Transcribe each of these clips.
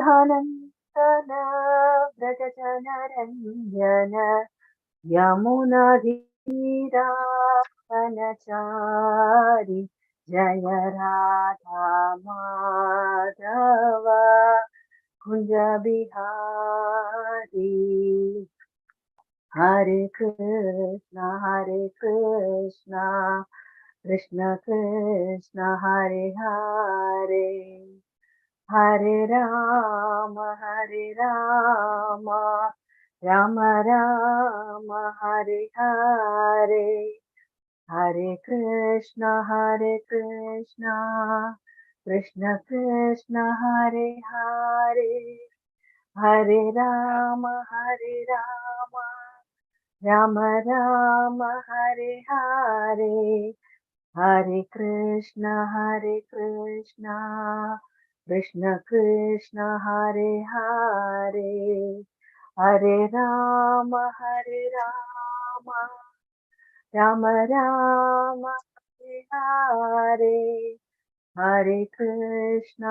धनंदन व्रजजनरंजन यमुनाधीरावनचारि जय राधा माधव कुंज बिहारी। हरे कृष्णा कृष्ण कृष्ण हरे हरे, हरे राम राम राम हरे हरे, हरे कृष्ण कृष्ण कृष्ण हरे हरे, हरे राम राम राम हरे हरे, हरे कृष्ण कृष्ण कृष्ण हरे हरे, हरे राम राम राम हरे हरे, हरे कृष्ण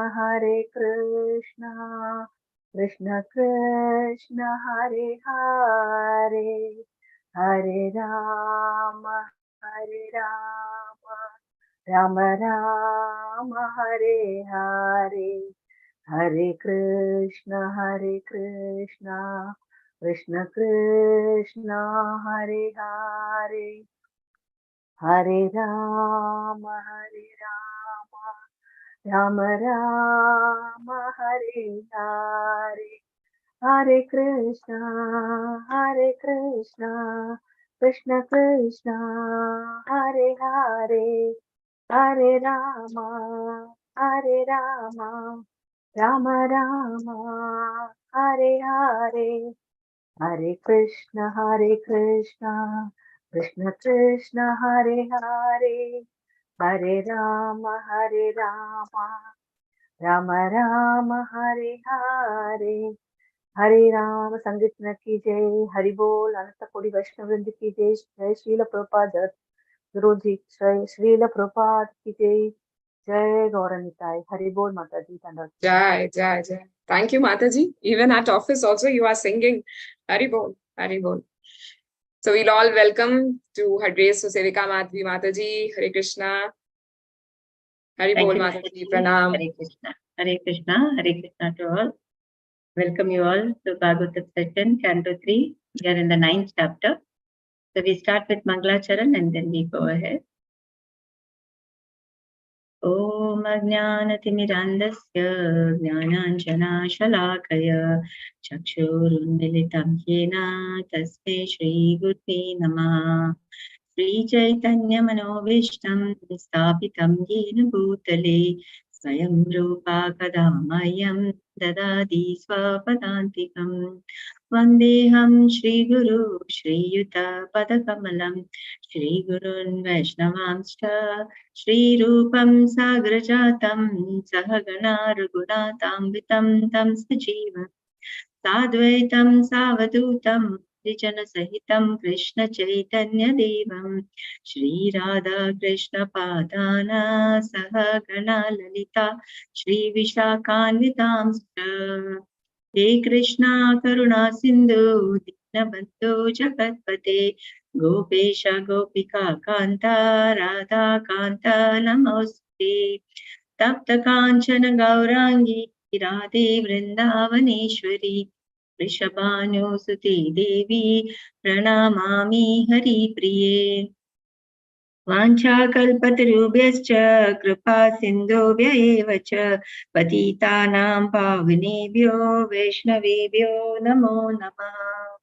कृष्ण कृष्ण हरे हरे, हरे राम राम राम हरे हरे, हरे कृष्ण कृष्ण कृष्ण हरे हरे, हरे राम राम राम हरे हरे, हरे कृष्ण कृष्ण कृष्ण हरे हरे, हरे राम राम राम हरे हरे, हरे कृष्ण कृष्ण कृष्ण हरे हरे, हरे राम राम राम हरे हरे, हरे राम। संगीत की जय, हरि बोल। अनंत कोटि वैष्णव वृंद की जय, जय श्रील प्रभुपाद गुरु जी, जय श्रील प्रभुपाद की जय, जय गौरनिताय। हरि बोल माता जी। Jai, Jai, Jai. Thank you, Mataji. Even at office also you are singing Hari Bol, Hari Bol. So we'll all welcome to her grace Sevika Madhvi Mataji. Hare Krishna. Hari Bol Mataji. Pranam. Hare Krishna. Hare Krishna. Hare Krishna to all. Welcome you all to Bhagavatam session, Canto 3. We are in the 9th chapter. So we start with Mangalacharan and then we go ahead. Om Ajnanatimirandasya Jnananjanashalakaya Chakshurunmilitam Yena Tasmai Shri Gurve Namah. Shri Chaitanya Manobishtam Sthapitam Yena Bhutale Swayam Rupa Kadamayam Dadadi Swapadantikam. Vandeham Shri Guru Shri Yuta Padakamalam Shri Gurun Vaishnavanscha Shri Rupam Sagrajatam Sahagana Raghunatambitam Tam Sajiva Sadvaitam Savadutam Vijana Sahitam Krishna Chaitanya Devam Shri Radha Krishna Padana Sahagana Lalita Shri Vishakhanvitam He Krishna Karuna Sindhu Dinabandhu Jagatpate Gopesha Gopika Kanta Radha Kanta Namaste Tapta Kanchana Gaurangi Radhe Vrindavaneshwari Rishabhanu Suti Devi Pranamami Hari Priye Vanchakalpatarubhyascha Kripa Sindhubhya eva cha Patitanam Pavanebhyo Vaishnavebhyo Namo Namah.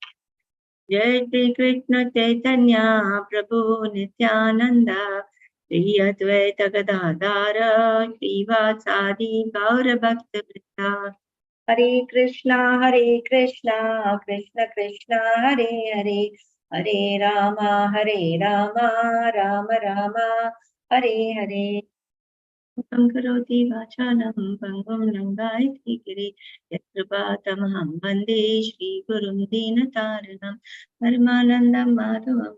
Jai Shri Krishna Chaitanya Prabhu Nityananda Shri Advaita Gadadhara Shri Vatsadi Gaura Bhakta Vrinda. Hare Krishna Krishna Krishna Hare Hare Hare Rama Rama Rama Hare Hare. Karoti Vachanam Pangam Langayati Giri Yatrapathamaham Vande Shri Gurum Dinataranam Paramanandam Madhavam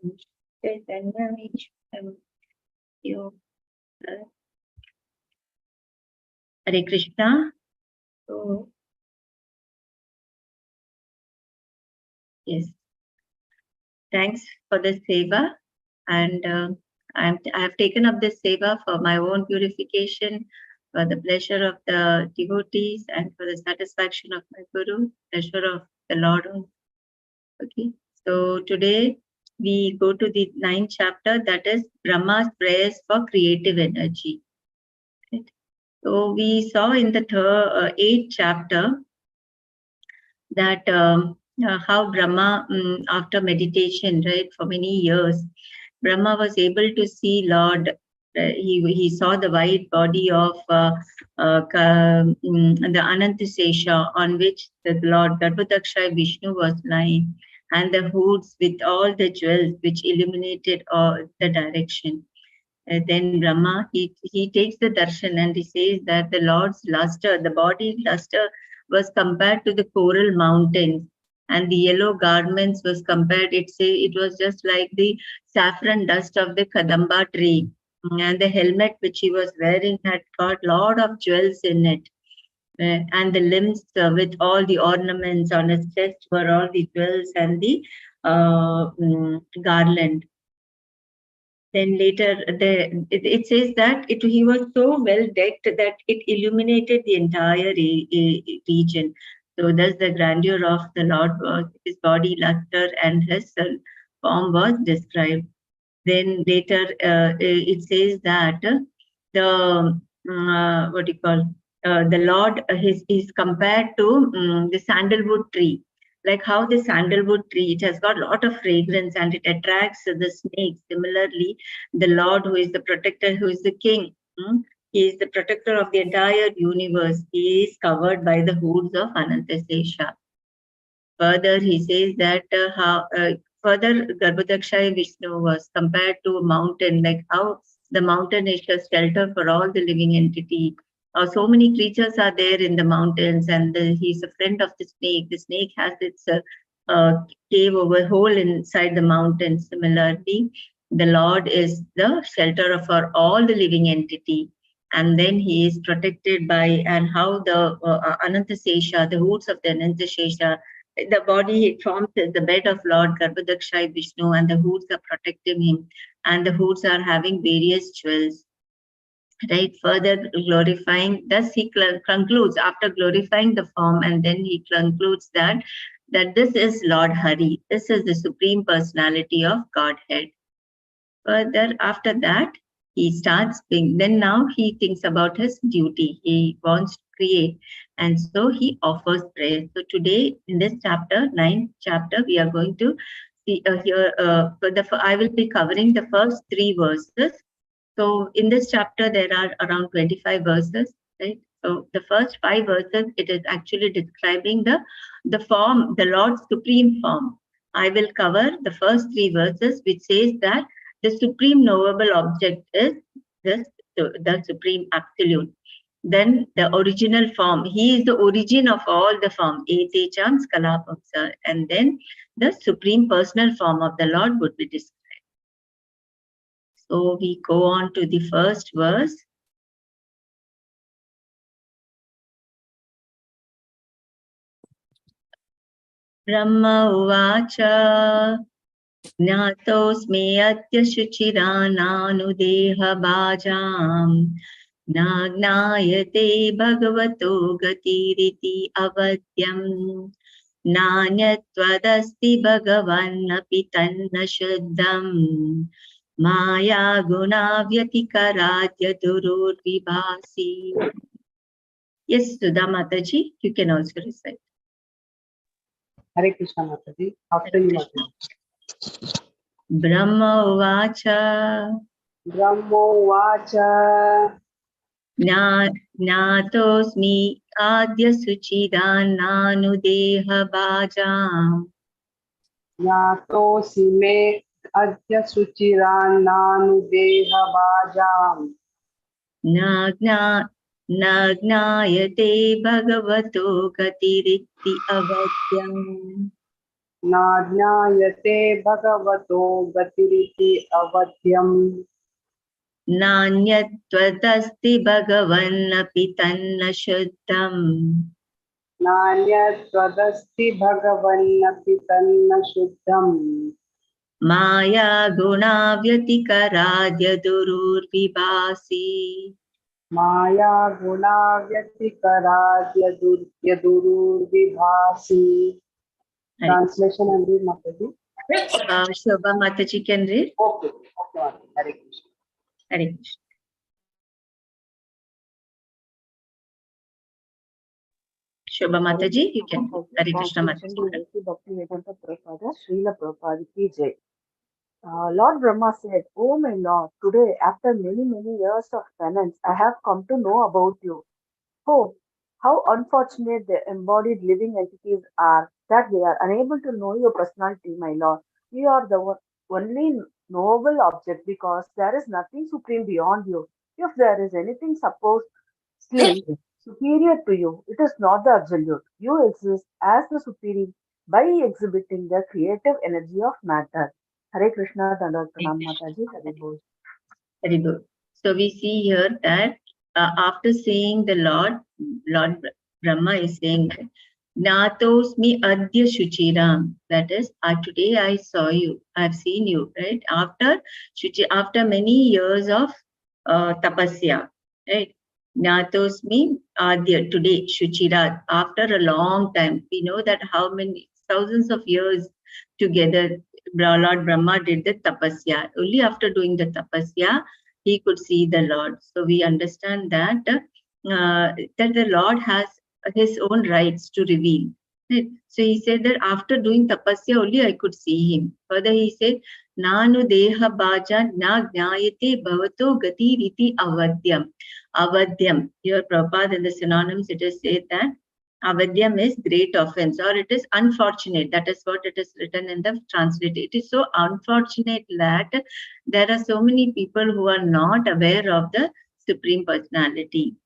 Chaitanyam Ishwaram. Hare Krishna. So Yes. Thanks for the seva, and I have taken up this seva for my own purification, for the pleasure of the devotees, and for the satisfaction of my Guru, pleasure of the Lord. Okay. So today we go to the 9th chapter, that is Brahma's prayers for creative energy. Right? So we saw in the 8th chapter that how Brahma, after meditation, right, for many years, Brahma was able to see Lord. He saw the white body of the Anantasesha, on which the Lord Garbhodaksha Vishnu was lying, and the hoods with all the jewels which illuminated the direction. Then Brahma, he takes the darshan and he says that the Lord's luster, the body luster, was compared to the coral mountains, and the yellow garments was compared. It was just like the saffron dust of the kadamba tree, and the helmet which he was wearing had got lot of jewels in it, and the limbs with all the ornaments on his chest were all the jewels and the garland. Then later, it says that he was so well decked that it illuminated the entire region. So thus the grandeur of the Lord was, his body, luster, and his form was described. Then later, it says that the what do you call the Lord is compared to the sandalwood tree. Like how the sandalwood tree, it has got a lot of fragrance and it attracts the snakes. Similarly, the Lord, who is the protector, who is the king, he is the protector of the entire universe. He is covered by the hoods of Anantasesha. Further, he says that further Garbhodaksha Vishnu was compared to a mountain, like how the mountain is a shelter for all the living entity. So many creatures are there in the mountains, and he's a friend of the snake. The snake has its cave over hole inside the mountain. Similarly, the Lord is the shelter for all the living entity. And then he is protected by, and how the Anantasesha, the hoods of the Anantasesha, the body it forms the bed of Lord Garbhodaksha Vishnu, and the hoods are protecting him, and the hoods are having various jewels. Right, further glorifying, thus he concludes after glorifying the form, and then he concludes that this is Lord Hari, this is the Supreme Personality of Godhead. Further, after that, he starts being, then now he thinks about his duty. He wants to create, and so he offers prayer. So today in this chapter, 9th chapter, we are going to see here. I will be covering the first 3 verses. So in this chapter, there are around 25 verses, right? So the first 5 verses, it is actually describing the form, the Lord's supreme form. I will cover the first 3 verses, which says that the supreme knowable object is the supreme absolute. Then the original form, he is the origin of all the form, etecham skalapamsa, and then the supreme personal form of the Lord would be described. So we go on to the first verse. Brahma uvacha Jnatosmi atya shuchirananudeha bhajam Nagnayate bhagavato gatiriti avadyam Nanyatvadasti bhagavannapi tanna shuddham Maya guna vyatikaradya durur vibhasi. Yes, Sudha Mataji, you can also recite. Hare Krishna Mataji. After you, Mataji. Brahma uvacha Jnatosmi adya suchidannanudeha bhajam Jnatosmi adya suchirannanudeha bhajam Nagnayate bhagavato gatiriti avadyam Najnayate bhagavato gatiriti avadyam Nanyatvadasti bhagavannapi tanna shuddham नान्यत्वदस्ति भगवन्नपि तन्न शुद्धम् माया गुणाव्यतिकराद्यदुरुर्विभासि माया गुणा व्यतिकराद्यदुर्विभासि. Translation and read, Mataji. Shobha Mataji can read. Okay. Hare Krishna. Hare Krishna. Shobha Mataji, you can. Hare Krishna Mataji. Bhakti Vedanta Prabhupada, Srila Prabhupada ki jai. Lord Brahma said, "Oh my Lord, today, after many, many years of penance, I have come to know about you. Oh, how unfortunate the embodied living entities are that they are unable to know your personality, my Lord. You are the only knowable object because there is nothing supreme beyond you. If there is anything supposedly superior to you, it is not the absolute. You exist as the supreme by exhibiting the creative energy of matter." Hare Krishna, Dandavat Pranam Mataji, Hare Bol. Very good. So we see here that after saying the Lord Brahma is saying, Natosmi Adya Shuchiram. That is, today I saw you, I've seen you, right? After many years of tapasya, right? Natosmi Adya, today, Shuchira, after a long time. We know that how many thousands of years together Lord Brahma did the tapasya. Only after doing the tapasya, he could see the Lord. So we understand that that the Lord has his own rights to reveal. Right? So he said that after doing tapasya only I could see him. Further he said, Nanu deha bhaja na jnayate bhavato gati riti avadyam. Avadyam. Here Prabhupada in the synonyms it is said that Avadyam is great offense, or it is unfortunate. That is what it is written in the translation. It is so unfortunate that there are so many people who are not aware of the Supreme Personality.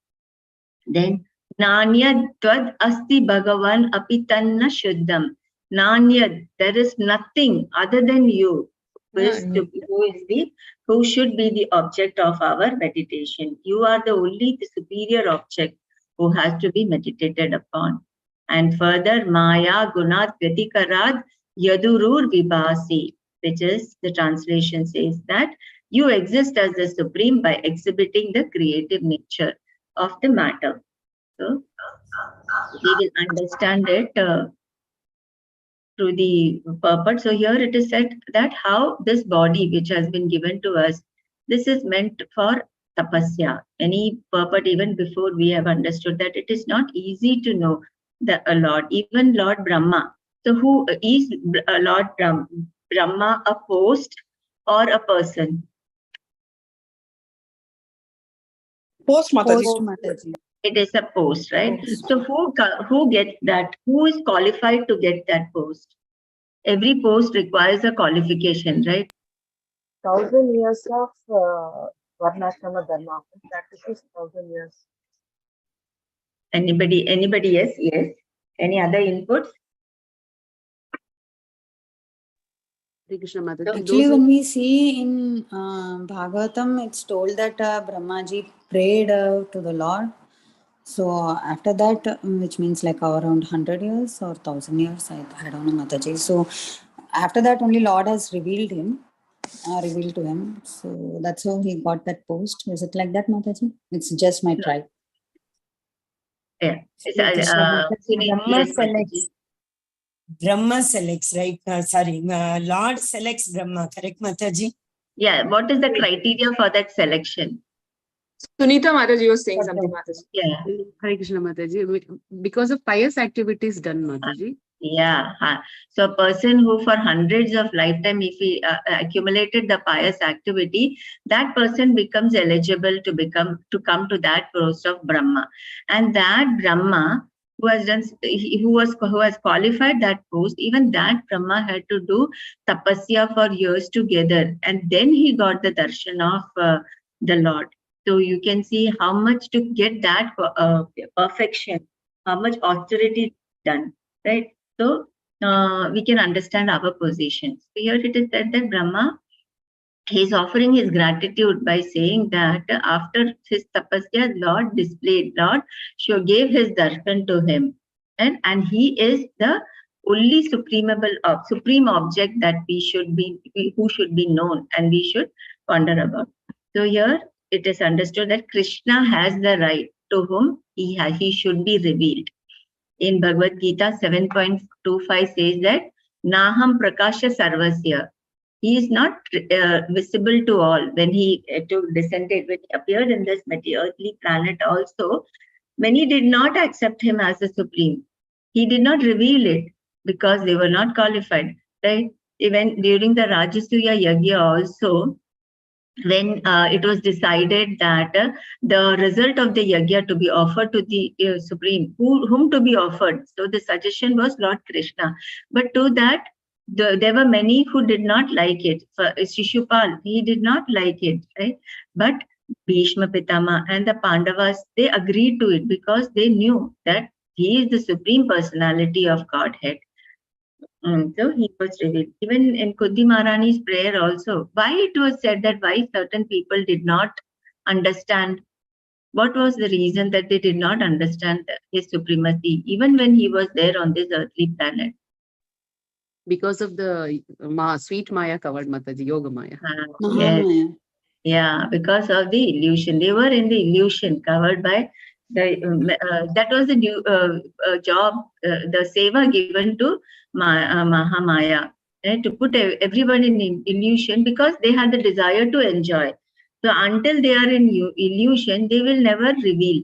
Then, Nanya Tvad Asti Bhagavan Apitanna Shuddham. Nanya, there is nothing other than you who should be the object of our meditation. You are the only superior object who has to be meditated upon. And further, Maya Gunat Vyatikarad Yadurur Vibhasi, which is the translation says that you exist as the supreme by exhibiting the creative nature of the matter. So we will understand it through the purport. So here it is said that how this body which has been given to us, this is meant for tapasya. Any purport even before we have understood that it is not easy to know the Lord, even Lord Brahma. So who is Lord Brahma, a post or a person? Post Mataji. It is a post, right? So who gets that? Who is qualified to get that post? Every post requires a qualification, right? 1,000 years of Varnashrama Dharma. Practice is 1,000 years. Anybody? Yes. Any other inputs? Actually, when we see in Bhagavatam, it's told that Brahmaji prayed to the Lord. So after that, which means like around 100 years or 1,000 years, I don't know, Mataji. So after that, only Lord has revealed to him. So that's how he got that post. Is it like that, Mataji? It's just my try. Yeah. Brahma selects, right? Lord selects Brahma, correct, Mataji? Yeah. What is the criteria for that selection? Sunita Mataji was saying something, Mataji. Yeah. Hare Krishna, Mataji. Because of pious activities done, Mataji. Yeah. So a person who for hundreds of lifetime, if he accumulated the pious activity, that person becomes eligible to come to that post of Brahma. And that Brahma who has qualified that post, even that Brahma had to do tapasya for years together, and then he got the darshan of the Lord. So you can see how much to get that perfection, how much austerity done, right? So we can understand our position. So here it is said that Brahma, he is offering his gratitude by saying that after his tapasya, Lord gave his darshan to him. and he is the only supreme object that who should be known and we should ponder about. So here it is understood that Krishna has the right to whom he should be revealed. In Bhagavad Gita 7.25 says that Naham Prakasha Sarvasya. He is not visible to all. When he descended, when he appeared in this earthly planet also, many did not accept him as a supreme. He did not reveal it because they were not qualified. Right? Even during the Rajasuya Yagya also, when it was decided that the result of the yagya to be offered to the supreme, whom to be offered. So the suggestion was Lord Krishna. But to that, there were many who did not like it. For Shishupal, he did not like it, right? But Bhishma Pitama and the Pandavas, they agreed to it because they knew that he is the supreme personality of Godhead. So he was revealed. Even in Kunti Maharani's prayer also, why it was said that why certain people did not understand, what was the reason that they did not understand his supremacy, even when he was there on this earthly planet? Because of the sweet Maya covered Mataji, Yoga Maya. Yes. Mahamaya. Yeah, because of the illusion. They were in the illusion covered by the, that was the new job, the seva given to Mahamaya, right? To put everyone in illusion because they had the desire to enjoy. So until they are in illusion, they will never reveal.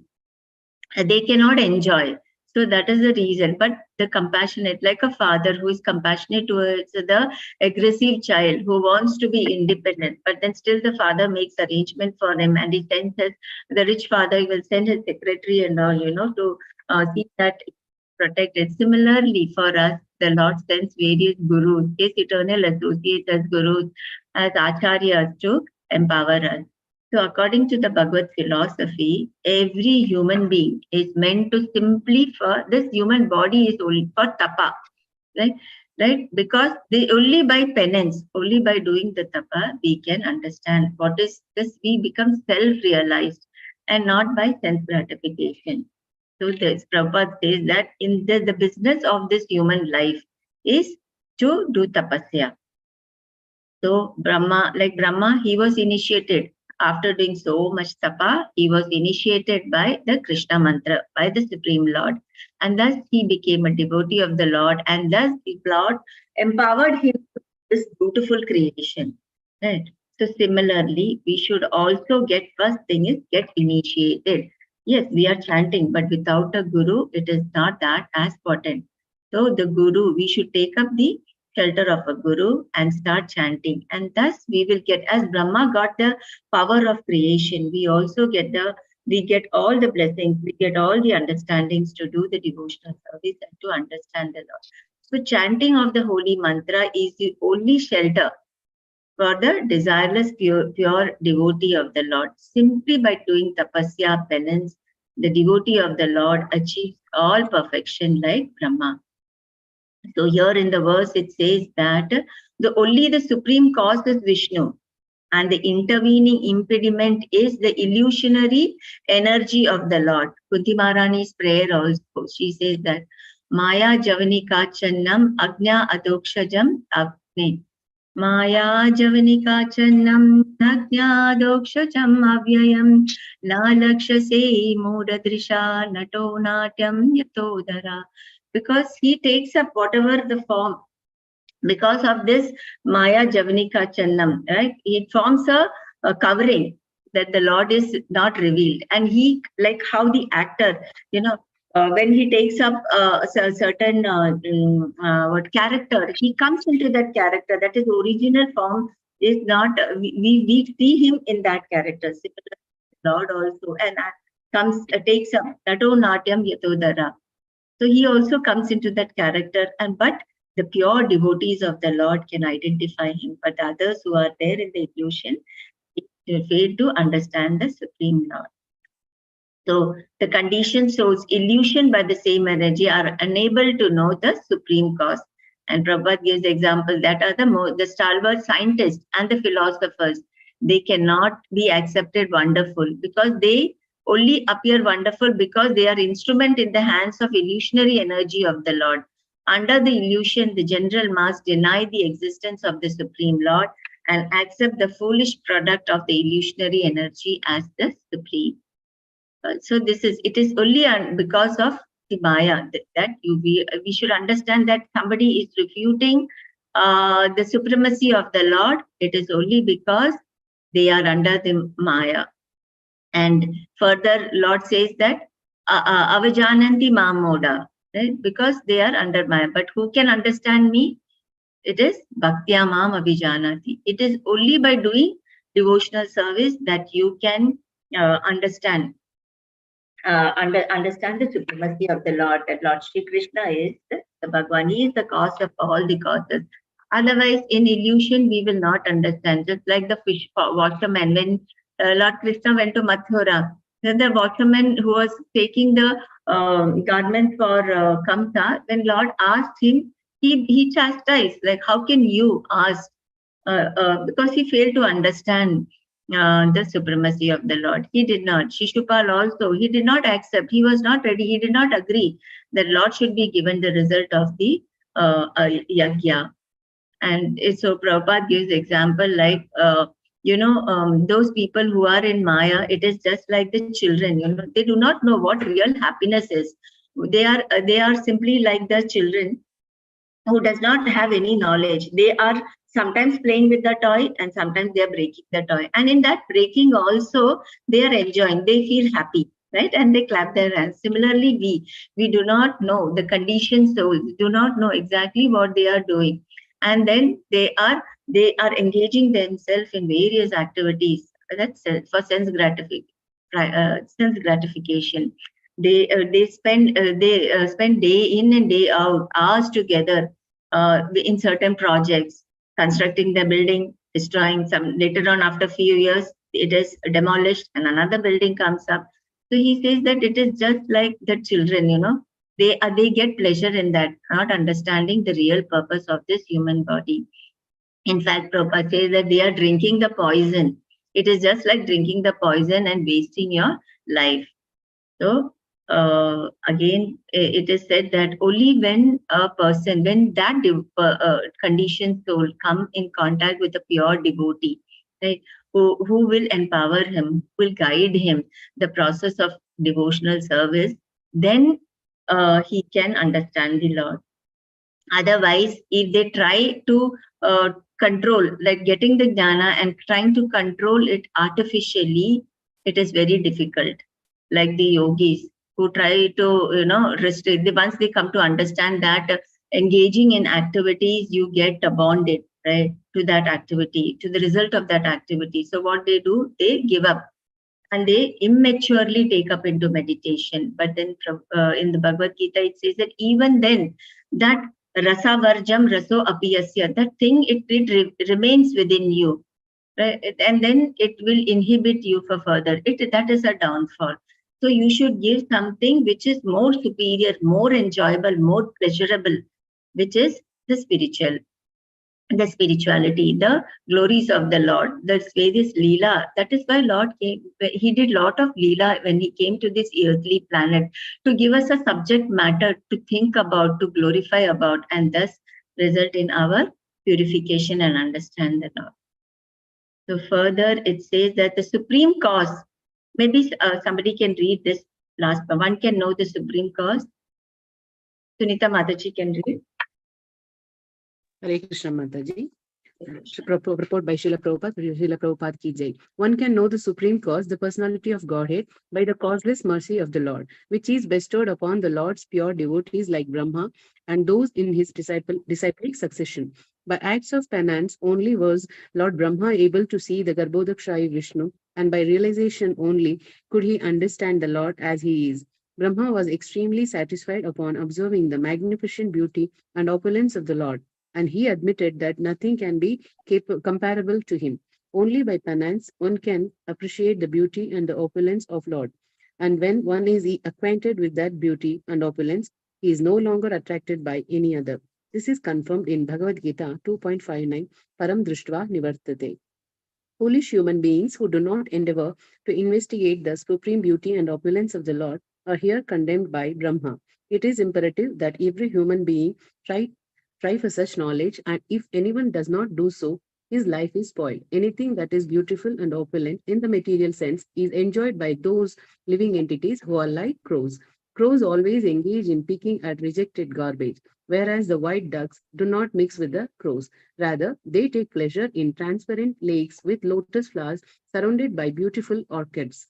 They cannot enjoy. So that is the reason. But the compassionate, like a father who is compassionate towards the aggressive child who wants to be independent, but then still the father makes arrangement for him, and he sends the rich father will send his secretary and all, to see that protected. Similarly, for us, the Lord sends various gurus, his eternal associates as gurus, as acharyas to empower us. So according to the Bhagavad philosophy, every human being is meant to simply for this human body is only for tapa, right? Because only by penance, only by doing the tapa, we can understand what is this. We become self-realized and not by sense gratification. So this Prabhupada says that in the business of this human life is to do tapasya. So Brahma, he was initiated. After doing so much tapa, he was initiated by the Krishna mantra, by the Supreme Lord. And thus he became a devotee of the Lord. And thus the Lord empowered him to this beautiful creation. Right? So similarly, we should also first thing is get initiated. Yes, we are chanting, but without a guru, it is not that as potent. So the guru, we should take up the shelter of a guru and start chanting, and thus we will get, as Brahma got the power of creation, we also get all the blessings, we get all the understandings to do the devotional service and to understand the Lord. So chanting of the holy mantra is the only shelter for the desireless pure devotee of the Lord. Simply by doing tapasya, penance, the devotee of the Lord achieves all perfection like Brahma. So here in the verse it says that only the supreme cause is Vishnu, and the intervening impediment is the illusionary energy of the Lord. Kunti Maharani's prayer also, she says that Maya Javanika Channam Agnya Adokshajam Avne. Maya Javanika Channam Agnya Adokshajam Avyayam Na Lakshase Mudadrisha Nato Natyam Yatodara. Because he takes up whatever the form, because of this Maya Javanika Channam, right? It forms a covering that the Lord is not revealed. And he, like how the actor, when he takes up a certain character, he comes into that character, that his original form is not, we see him in that character. Similarly, Lord also, and takes up Tato Natyam Yatodara. So he also comes into that character, but the pure devotees of the Lord can identify him. But others who are there in the illusion fail to understand the Supreme Lord. So the conditioned souls, illusioned by the same energy, are unable to know the Supreme Cause. And Prabhupada gives examples that are the stalwart scientists and the philosophers. They cannot be accepted wonderful because they only appear wonderful because they are instrument in the hands of illusionary energy of the Lord. Under the illusion, the general mass deny the existence of the Supreme Lord and accept the foolish product of the illusionary energy as the Supreme. So it is only because of the Maya that we should understand that somebody is refuting the supremacy of the Lord. It is only because they are under the Maya. And further, Lord says that avajananti mamoda, right? Because they are under Maya. But who can understand me? It is bhaktya mam avijanati. It is only by doing devotional service that you can understand the supremacy of the Lord, that Lord Shri Krishna is the Bhagwan. He is the cause of all the causes. Otherwise, in illusion, we will not understand. Just like the fish washerman, when Lord Krishna went to Mathura, then the washerman who was taking the garment for Kamsa, when Lord asked him, he chastised, like, how can you ask? Because he failed to understand the supremacy of the Lord. He did not. Shishupal also, he did not accept. He was not ready. He did not agree that Lord should be given the result of the yajna. And so Prabhupada gives example like, those people who are in Maya, it is just like the children, they do not know what real happiness is. They are simply like the children who does not have any knowledge. They are sometimes playing with the toy and sometimes they are breaking the toy. And in that breaking also, they are enjoying, they feel happy, right? And they clap their hands. Similarly, we do not know the conditioned souls, do not know exactly what they are doing. And then they are engaging themselves in various activities. That's for sense gratification. They spend day in and day out, hours together in certain projects, constructing the building, destroying some. Later on, after a few years, it is demolished and another building comes up. So he says that it is just like the children, they get pleasure in that, not understanding the real purpose of this human body. In fact, Prabhupada says that they are drinking the poison. It is just like drinking the poison and wasting your life. So again, it is said that only when that conditioned soul come in contact with a pure devotee, right, who will empower him, will guide him the process of devotional service, then he can understand the Lord. Otherwise, if they try to control, like getting the jnana and trying to control it artificially, it is very difficult. Like the yogis who try to, restrict. Once they come to understand that engaging in activities, you get bonded, right, to that activity, to the result of that activity. So what they do, they give up and they immaturely take up into meditation. But then in the Bhagavad Gita, it says that even then, that rasa varjam raso apiyasya, that thing, it remains within you, right? And then it will inhibit you for further. That is a downfall. So you should give something which is more superior, more enjoyable, more pleasurable, which is the spirituality, the glories of the Lord, the various Leela. That is why Lord came. He did lot of Leela when he came to this earthly planet, to give us a subject matter to think about, to glorify about, and thus result in our purification and understand the Lord. So further, it says that the supreme cause, maybe somebody can read this last, but one can know the supreme cause. Sunita Mataji can read. Hare Krishna Mataji. Purport by Srila Prabhupada, Srila Prabhupada ki jai. One can know the supreme cause, the personality of Godhead, by the causeless mercy of the Lord, which is bestowed upon the Lord's pure devotees like Brahma and those in his disciplic succession. By acts of penance only was Lord Brahma able to see the Garbhodakshayi Vishnu, and by realization only could he understand the Lord as he is. Brahma was extremely satisfied upon observing the magnificent beauty and opulence of the Lord, and he admitted that nothing can be comparable to him. Only by penance one can appreciate the beauty and the opulence of Lord. And when one is acquainted with that beauty and opulence, he is no longer attracted by any other. This is confirmed in Bhagavad Gita 2.59, Param Drishtva Nivartate. Foolish human beings who do not endeavor to investigate the supreme beauty and opulence of the Lord are here condemned by Brahma. It is imperative that every human being try for such knowledge, and if anyone does not do so, his life is spoiled. Anything that is beautiful and opulent in the material sense is enjoyed by those living entities who are like crows. Crows always engage in picking at rejected garbage, whereas the white ducks do not mix with the crows. Rather, they take pleasure in transparent lakes with lotus flowers surrounded by beautiful orchards.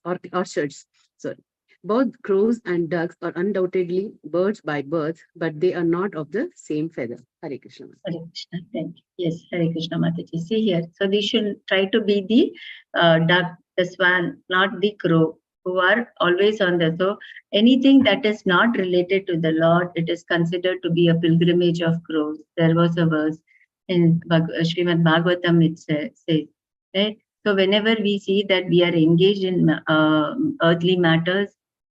Sorry. Both crows and ducks are undoubtedly birds by birth, but they are not of the same feather. Hare Krishna. Hare Krishna. Thank you. Yes, Hare Krishna Mataji. See here. So they should try to be the duck, the swan, not the crow, who are always on the. So anything that is not related to the Lord, it is considered to be a pilgrimage of crows. There was a verse in Shrimad Bhagvatam, it says, right? So whenever we see that we are engaged in earthly matters,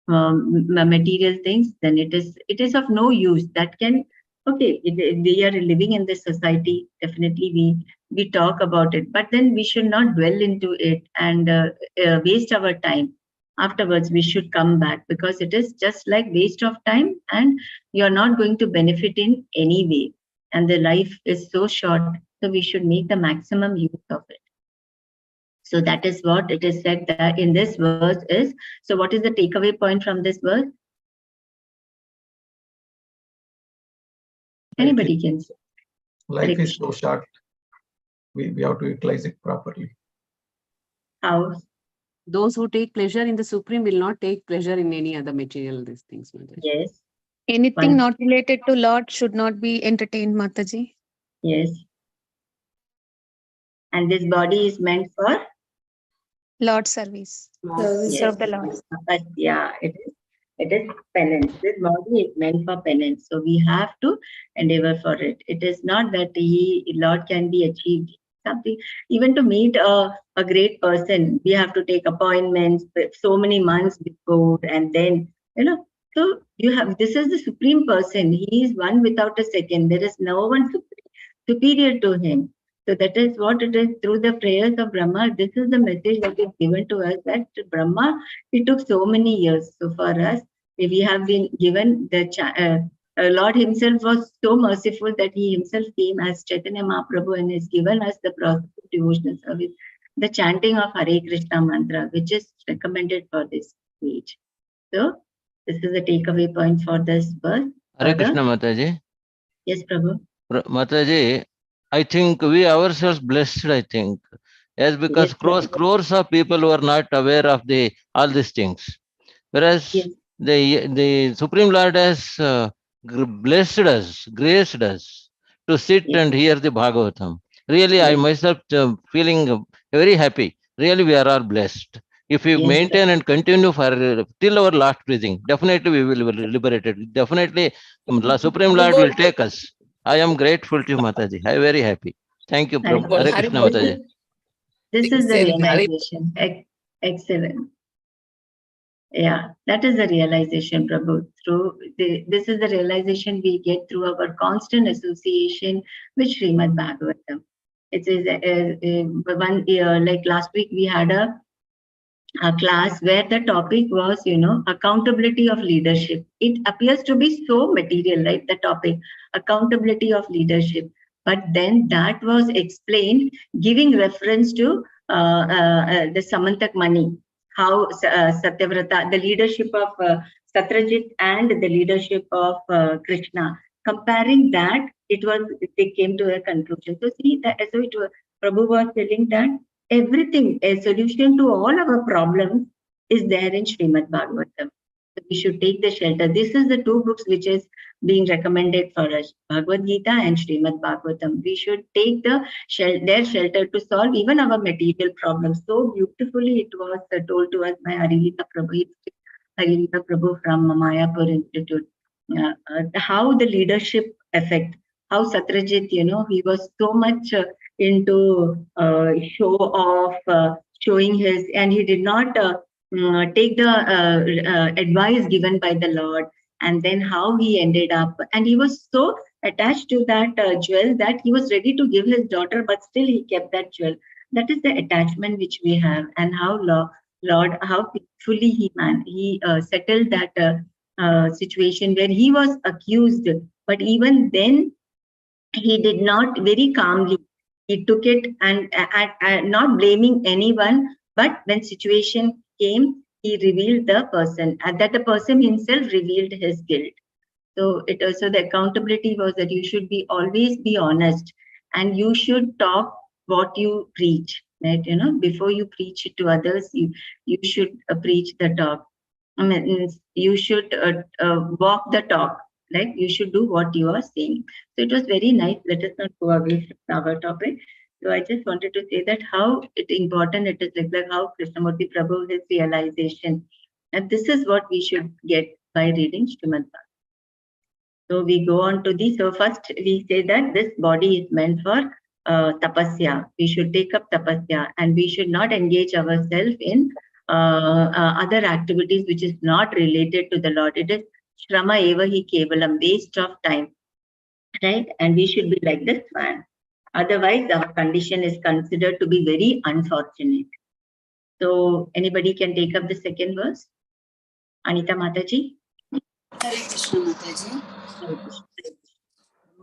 material things, then it is of no use. That can, okay, we are living in this society, definitely we talk about it, but then we should not dwell into it and waste our time. Afterwards we should come back, because it is just like waste of time and you are not going to benefit in any way, and the life is so short, so we should make the maximum use of it. So that is what it is said that in this verse is. So what is the takeaway point from this verse? Anybody can say. Life is so short. We have to utilize it properly. How? Those who take pleasure in the Supreme will not take pleasure in any other material these things. Mataji. Yes. Anything not related to Lord should not be entertained, Mataji. Yes. And this body is meant for Lord service. yes. Serve the Lord. But yeah, it is penance. This body is meant for penance. So we have to endeavor for it. It is not that Lord can be achieved. Something, even to meet a great person, we have to take appointments so many months before, and then, so you have, this is the supreme person. He is one without a second. There is no one superior to him. So that is what it is. Through the prayers of Brahma, this is the message that is given to us, that Brahma, it took so many years. So for us, we have been given the Lord himself was so merciful that he himself came as Chaitanya Mahaprabhu and has given us the process of devotional service, the chanting of Hare Krishna mantra, which is recommended for this age. So this is the takeaway point for this verse. Hare Krishna Mataji. Yes, Prabhu. Mataji, I think we ourselves blessed, I think. Yes, because yes, crores of people who are not aware of all these things. Whereas yes. the Supreme Lord has blessed us, graced us to sit and hear the Bhagavatam. Really, I myself feeling very happy. Really, we are all blessed. If we maintain and continue for till our last breathing, definitely we will be liberated. Definitely, Supreme Lord will take us. I am grateful to you, Mataji. I am very happy. Thank you, Prabhu. Hare Krishna, Mataji. This is the realization. Excellent. Yeah, that is the realization, Prabhu. This is the realization we get through our constant association with Shrimad Bhagavatam. It is one year, like last week, we had a class where the topic was, accountability of leadership. It appears to be so material, right? The topic, accountability of leadership. But then that was explained, giving reference to the Samantak Mani, how Satyavrata, the leadership of Satrajit and the leadership of Krishna. Comparing that, they came to a conclusion. So see, Prabhu was telling that everything, a solution to all our problems is there in Shrimad Bhagavatam. So we should take the shelter. This is the two books which is being recommended for us, Bhagavad Gita and Shrimad Bhagavatam. We should take their shelter to solve even our material problems. So beautifully it was told to us by Harilita Prabhu from Mayapur Institute. How the leadership effect, how Satrajit, he was so much into show off, showing his, and he did not take the advice given by the Lord, and then how he ended up, and he was so attached to that jewel that he was ready to give his daughter, but still he kept that jewel. That is the attachment which we have, and how Lord, how peacefully he settled that situation where he was accused, but even then he did not, very calmly he took it, and not blaming anyone, but when situation came, he revealed the person, and that the person himself revealed his guilt. So it also, the accountability was that you should be always be honest, and you should talk what you preach, right? Before you preach it to others, you should preach the talk. I mean, you should walk the talk, right? You should do what you are saying. So it was very nice. Let us not go away from our topic. So I just wanted to say that how important it is, like how Krishnamurti Prabhu, his realization, and this is what we should get by reading Shrimad. So we go on to the, so first we say that this body is meant for tapasya. We should take up tapasya, and we should not engage ourselves in other activities which is not related to the Lord. It is shrama eva hi kevalam, waste of time, right? And we should be like this man. Otherwise, our condition is considered to be very unfortunate. So anybody can take up the second verse. Anita Mataji. Hare Krishna Mataji. Hare Krishna.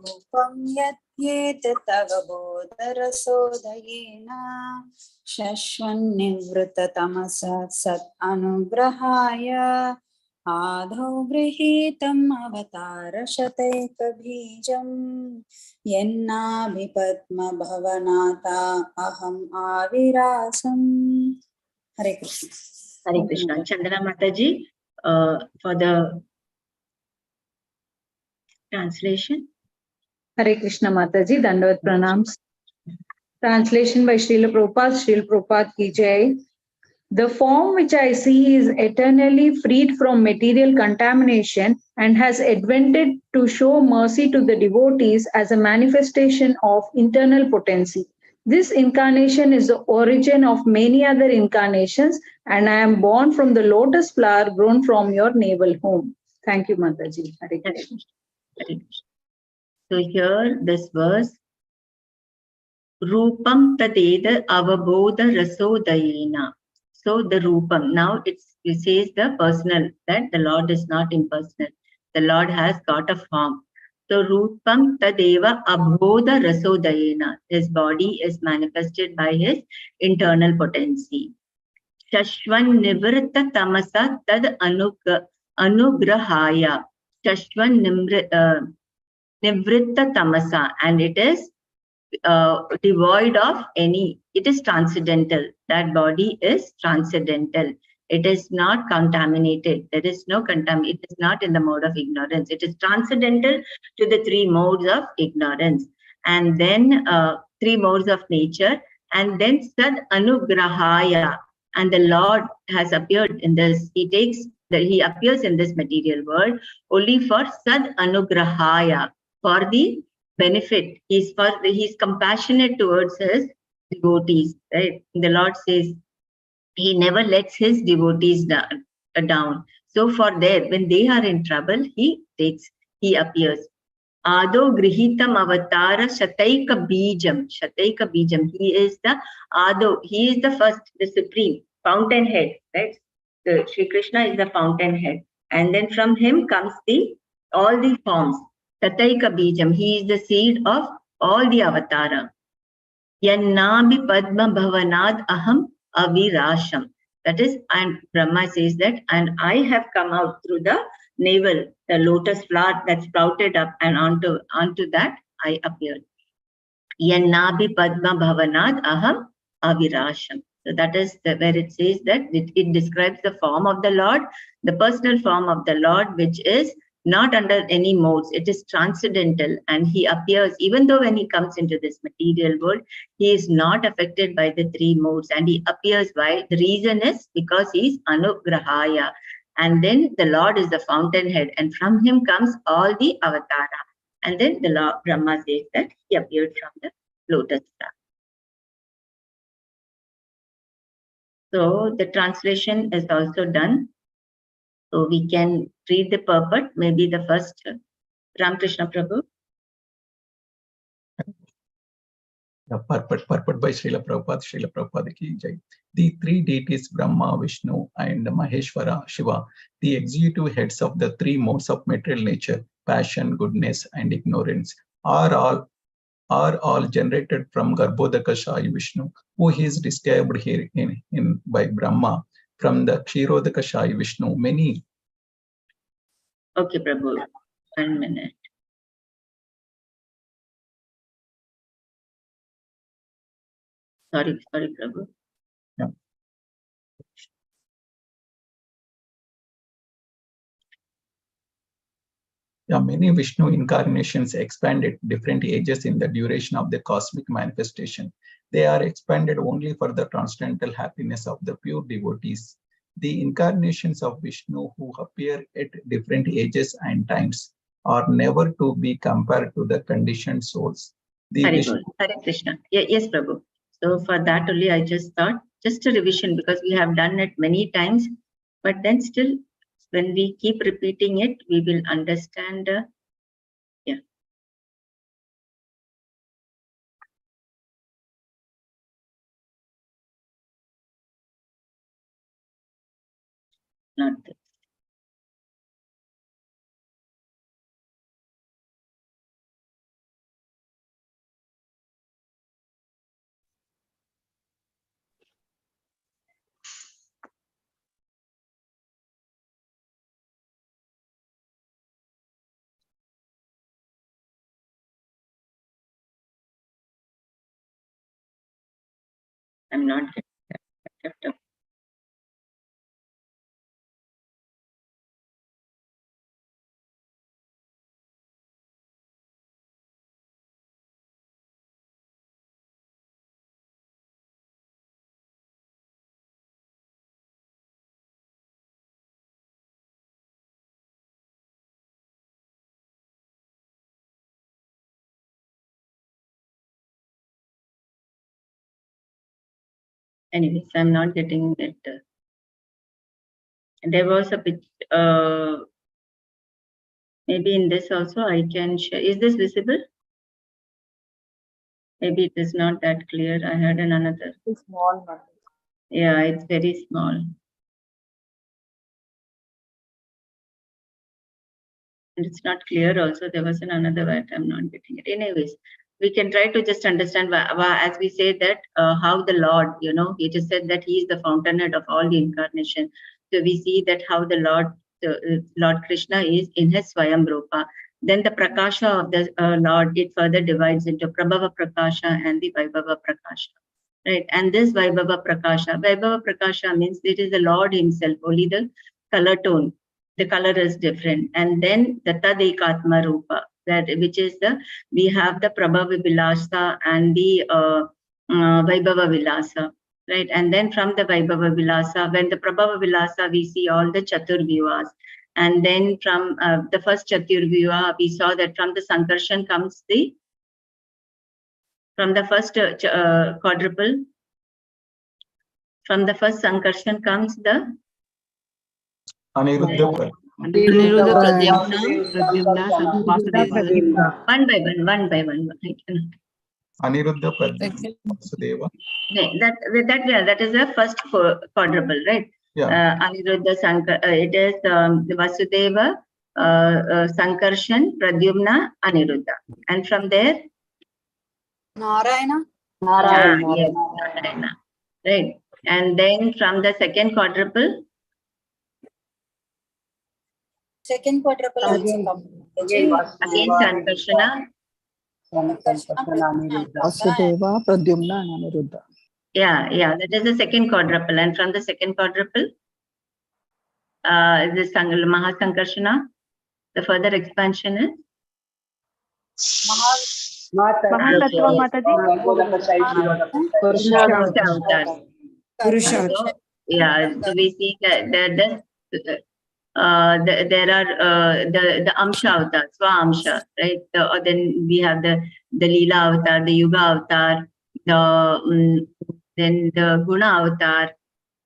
रूपं यद्येत तव बोधरसोदयेन शश्वन्निवृत्ततमसा सत् अनुग्रहाय आदौ गृहीतम् अवतारशतैकबीजं यन्नाभिपद्मभवनाथा अहम् आविरासम्. Hare Krishna. Hare Krishna. Chandana Mataji, for the translation. Hare Krishna Mataji, Dandavat Pranams. Translation by Srila Prabhupada. Srila Prabhupada ki jai. The form which I see is eternally freed from material contamination and has advented to show mercy to the devotees as a manifestation of internal potency. This incarnation is the origin of many other incarnations, and I am born from the lotus flower grown from your navel home. Thank you, Mataji. Hare Krishna. So here this verse, Rupam Tadeda Avabodha Rasodayena. So the Rupam, now it says the personal, that the Lord is not impersonal. The Lord has got a form. So Rupam Tadeva Abodha Rasodayena. His body is manifested by his internal potency. Shashvan Nivritta Tamasa Tad Anugrahaya. Shashvan Nivritta Tamasa, and it is devoid of any, it is transcendental. That body is transcendental. It is not contaminated. There is no contamination. It is not in the mode of ignorance. It is transcendental to the three modes of ignorance, and then three modes of nature, and then Sad Anugrahaya. And the Lord has appeared in this. He appears in this material world only for Sad Anugrahaya, for the benefit. He's compassionate towards his devotees, right? The Lord says he never lets his devotees down. So for them, when they are in trouble, he appears. Ado Grihitam Avatara Shataika Bijam. Shataika Bijam. He is the Ado. He is the first, the supreme fountainhead, right? The Sri Krishna is the fountainhead, and then from him comes all the forms. Shataika Bijam. He is the seed of all the avatara. Yannabi Padma Bhavanad Aham Avirasham. That is, and Brahma says that, and I have come out through the navel, the lotus flower that sprouted up, and onto that I appeared. Yannabi Padma Bhavanad Aham Avirasham. So that is where it says that it describes the form of the Lord, the personal form of the Lord, which is not under any modes. It is transcendental, and he appears, even though when he comes into this material world, he is not affected by the three modes, and he appears. Why? The reason is because he is Anugrahaya, and then the Lord is the fountainhead, and from him comes all the avatara. And then the Lord Brahma says that he appeared from the lotus flower. So the translation is also done. So we can read the purport, maybe the first, Ramakrishna Prabhu. Purport by Srila Prabhupada ki jai. The three deities Brahma, Vishnu and Maheshwara, Shiva, the executive heads of the three modes of material nature, passion, goodness and ignorance, are all generated from Garbhodaka Shayi Vishnu, who is described here in by Brahma from the Kshirodaka Shayi Vishnu. Many. Okay, Prabhu, 1 minute. Sorry, Prabhu. Yeah. Many Vishnu incarnations expand at different ages in the duration of the cosmic manifestation. They are expanded only for the transcendental happiness of the pure devotees. The incarnations of Vishnu who appear at different ages and times are never to be compared to the conditioned souls. Hare Krishna. Yes, Prabhu. So for that only I just thought, just a revision, because we have done it many times, but then still when we keep repeating it, we will understand. Not this. I'm not getting that. Anyways, I'm not getting it. There was a bit, maybe in this also I can share. Is this visible? Maybe it is not that clear. I had another. It's small. Yeah, it's very small. And it's not clear also. There was another word. I'm not getting it. Anyways, we can try to just understand, as we say that how the Lord, it is said that he is the fountainhead of all the incarnation. So we see that how the Lord Krishna is in his Swayam Rupa. Then the Prakasha of the Lord, it further divides into Prabhava Prakasha and the Vaibhava Prakasha. Right, and this Vaibhava Prakasha means it is the Lord himself, only the color tone. The color is different. And then the Tadekatma Rupa, which is we have the Prabhava Vilasa and the Vaibhava Vilasa, right? And then from the Vaibhava Vilasa, when the Prabhava Vilasa, we see all the Chaturvyuhas. And then from the first Chaturvyuha, we saw that from the Sankarshan comes from the first quadruple, from the first Sankarshan comes the Aniruddha Pradyumna, Vasudeva. One by one. Aniruddha Vasudeva. That is the first quadruple, right? Yeah. Aniruddha it is Vasudeva, Sankarshan, Pradyumna, Aniruddha. And from there? Narayana. Yes, Narayana. Right. And then from the second quadruple? Second quadruple Again Sankarshana. Vasudeva, Pradyumna and Aniruddha. Yeah, that is the second quadruple. And from the second quadruple, this Mahasankarshana, the further expansion is? Mahatattva Purusha. So we see that there are the Amsha avatar, Swa Amsha, right? Then we have the Leela avatar, the Yuga avatar, then the Guna avatar.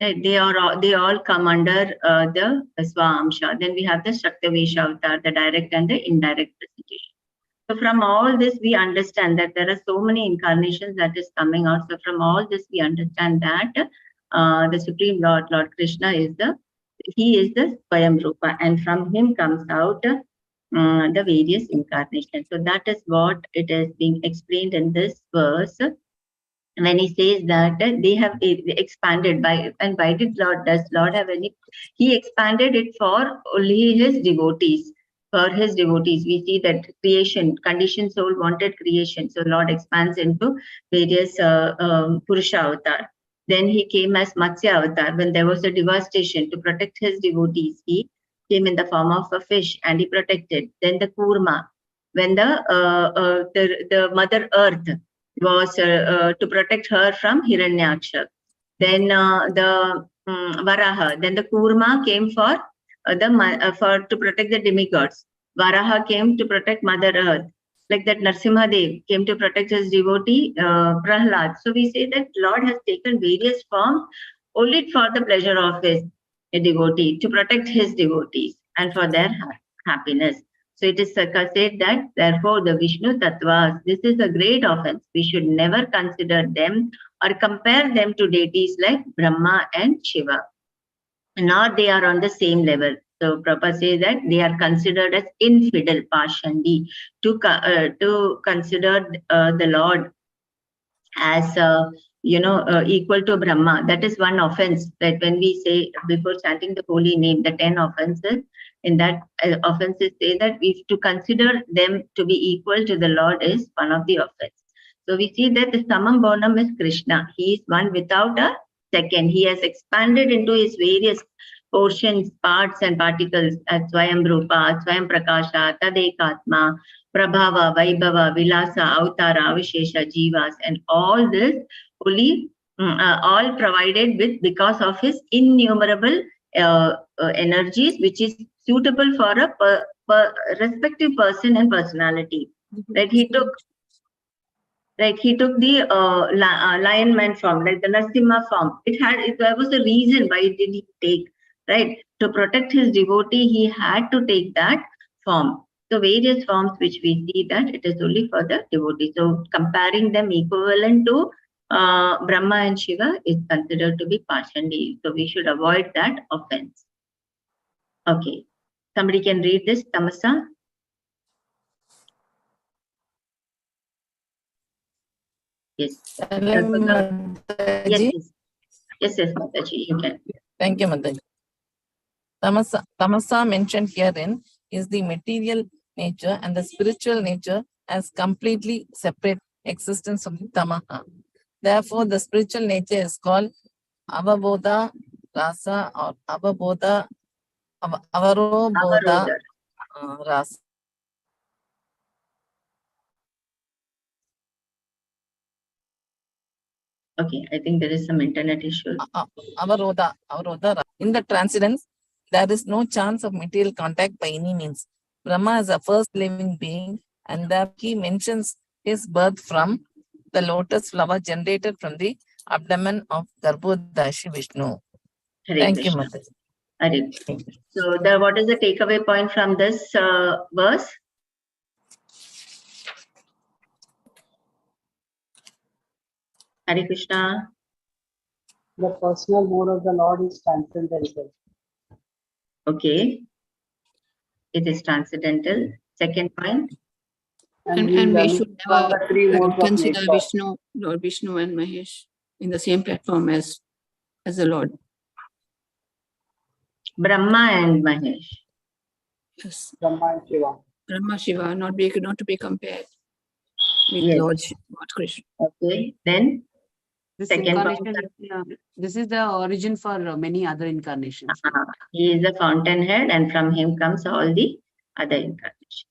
Right? They all come under the Swa Amsha. Then we have the Shaktavesha avatar, the direct and the indirect presentation. So from all this, we understand that there are so many incarnations that is coming out. So from all this, we understand that the Supreme Lord, Lord Krishna, is the Swayam Rupa, and from him comes out the various incarnations. So that is what it is being explained in this verse. When he says that they have expanded by, and why does Lord have any? He expanded it for only his devotees. For his devotees, we see that creation, conditioned soul wanted creation. So Lord expands into various Purusha avatar. Then he came as Matsya avatar when there was a devastation to protect his devotees. He came in the form of a fish and he protected. Then the Kurma, when the Mother Earth was to protect her from Hiranyaksha. Then the Varaha, then the Kurma came for to protect the demigods. Varaha came to protect Mother Earth. Like that, Narsimha Dev came to protect his devotee Prahlad. So we say that Lord has taken various forms only for the pleasure of his devotee, to protect his devotees and for their happiness. So it is said that, therefore, the Vishnu Tattvas, this is a great offense. We should never consider them or compare them to deities like Brahma and Shiva. Nor they are on the same level. So Prabhupada says that they are considered as infidel, Pashandi, to consider the Lord as equal to Brahma. That is one offense that when we say before chanting the holy name, the 10 offenses, in that offenses say that we to consider them to be equal to the Lord is one of the offense. So we see that the Samam Bonam is Krishna. He is one without a second. He has expanded into his various portions, parts and particles as Swayam Rupa, Swayam Prakasha, Tadekatma, Prabhava, Vaibhava, Vilasa, Avtara, Avishesha, Jivas, and all this only all provided with because of his innumerable energies, which is suitable for a respective person and personality. Right? He took the lion man form, like the Narsimha form. There was a reason why did he take, right? To protect his devotee, he had to take that form. So various forms which we see that it is only for the devotee. So comparing them equivalent to Brahma and Shiva is considered to be Pashandi. So we should avoid that offense. Okay. Somebody can read this, Tamasa. Yes. Yes, Mataji, you can. Thank you, Mataji. Tamasa mentioned herein is the material nature and the spiritual nature as completely separate existence of the tamaha. Therefore, the spiritual nature is called avabodha rasa or avabodha avarobodha rasa. Okay, I think there is some internet issue. Avarodha. In the transcendence, there is no chance of material contact by any means. Brahma is the first living being, and that he mentions his birth from the lotus flower generated from the abdomen of Garbhodashi Vishnu. Thank you, Mother. So, what is the takeaway point from this verse? Hare Krishna. The personal mode of the Lord is transcendental. Okay. It is transcendental. Second point. And we should never consider Vishnu, Lord Vishnu and Mahesh in the same platform as the Lord. Brahma and Mahesh. Yes. Brahma and Shiva. Brahma Shiva, not to be compared with Lord Krishna. Okay. Then this second incarnation, this is the origin for many other incarnations. He is the fountainhead, and from him comes all the other incarnations.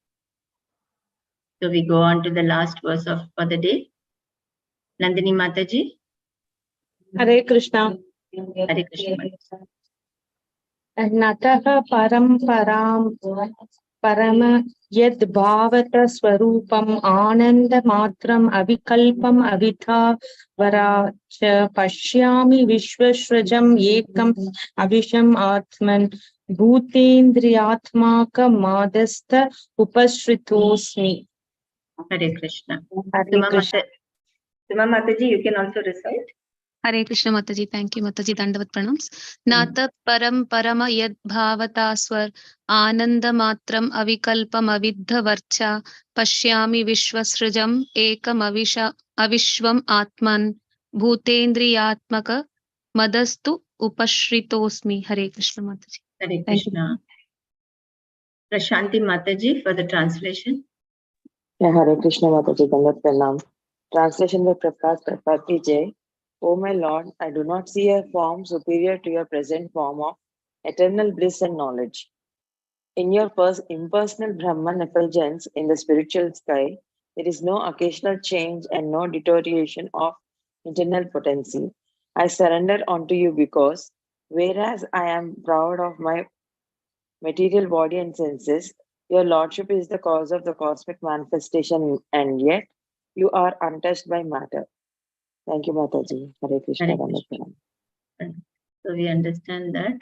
So we go on to the last verse for the day. Nandini Mataji. Hare Krishna. Hare Krishna. Nataha paramparam parama yad bhavata swarupam ananda matram avikalpam avitha varacha pashyami vishwashrajam ekam avisham atman bhutendriyatmaka madastha upasritosmi. Hare Krishna. Hare Krishna. Sima Mataji, you can also recite. Hare Krishna Mataji. Thank you Mataji. Dandavat pranams. Natat param parama yad bhavata swar ananda matram avikalpam aviddha varcha pashyami vishwasrajam ekam avishvam atman bhutendriyatmaka madastu upashritosmi. Hare Krishna Mataji. Hare Krishna. Prashanti Mataji for the translation. Hare Krishna Mataji, Dandavat Pranam. Translation by Prakash Prabhati Jai. O my Lord, I do not see a form superior to your present form of eternal bliss and knowledge. In your impersonal Brahman effulgence in the spiritual sky, there is no occasional change and no deterioration of internal potency. I surrender unto you because, whereas I am proud of my material body and senses, your Lordship is the cause of the cosmic manifestation, and yet you are untouched by matter. Thank you, Mataji. Hare Krishna. Hare Krishna. So we understand that.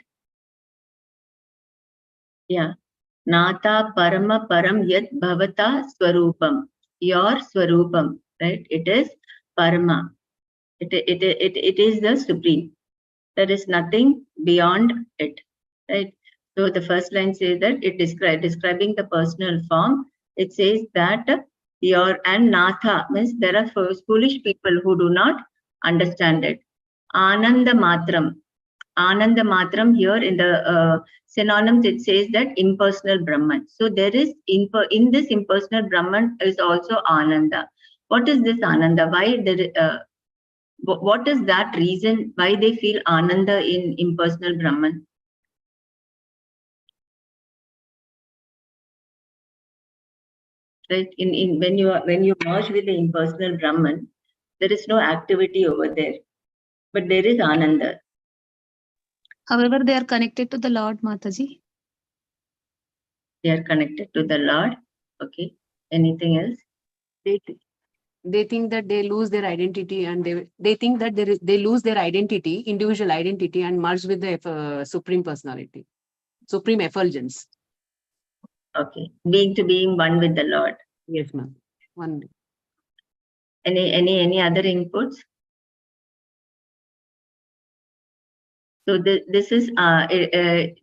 Yeah. Nata parama param yat bhavata swarupam. Your swarupam, right? It is parama. It is the supreme. There is nothing beyond it, right? So the first line says that it describing the personal form. It says that your and Natha means there are foolish people who do not understand it. Ananda matram. Ananda matram here in the synonyms it says that impersonal Brahman. So there is in this impersonal Brahman is also Ananda. What is this Ananda? Why there? What is that reason why they feel Ananda in impersonal Brahman? Right? When you merge with the impersonal Brahman, there is no activity over there, but there is Ananda. However, they are connected to the Lord, Mataji. They are connected to the Lord. Okay. Anything else? They think that they lose their identity, and they think that they lose their identity, individual identity, and merge with the supreme personality, supreme effulgence. Okay. Being one with the Lord. Yes, ma'am. One. Any other inputs? So this is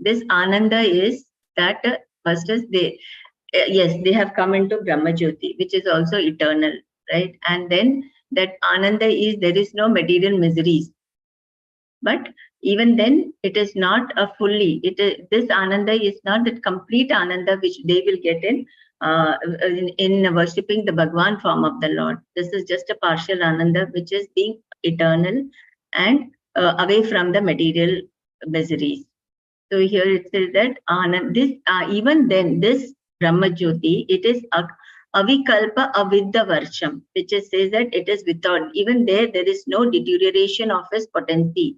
this Ananda is that first is they have come into Brahma Jyoti, which is also eternal, right? And then that Ananda is there is no material miseries, but even then it is not a fully. This Ananda is not that complete Ananda which they will get in worshipping the Bhagwan form of the Lord. This is just a partial Ananda which is being eternal and away from the material miseries. So here it says that even then this Brahma Jyoti, it is avikalpa avidya varsham, which says that it is without, even there is no deterioration of his potency.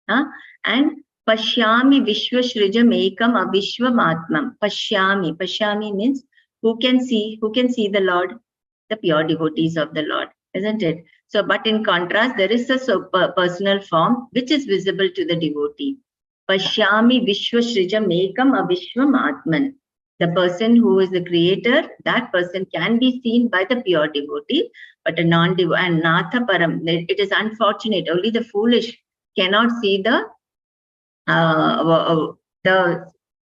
And pashyami vishwasrijam ekam avishvam atmam. Pashyami means who can see the Lord? The pure devotees of the Lord, isn't it? So, but in contrast, there is a personal form which is visible to the devotee. Pashyami vishwasrijam ekam avishvam atman. The person who is the creator, that person can be seen by the pure devotee, but a non-devotee and Natha param. It is unfortunate. Only the foolish cannot see the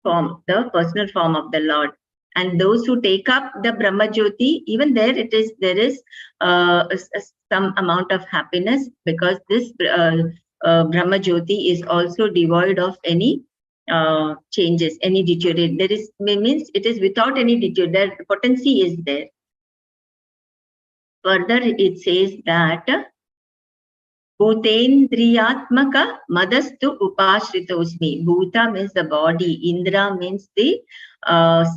form, the personal form of the Lord. And those who take up the Brahma Jyoti, even there there is some amount of happiness, because this Brahma Jyoti is also devoid of any changes, any deterioration. Means it is without any deterioration. The potency is there. Further, it says that Bhutendriyatmaka madastu upashritosmi. Bhuta means the body. Indra means the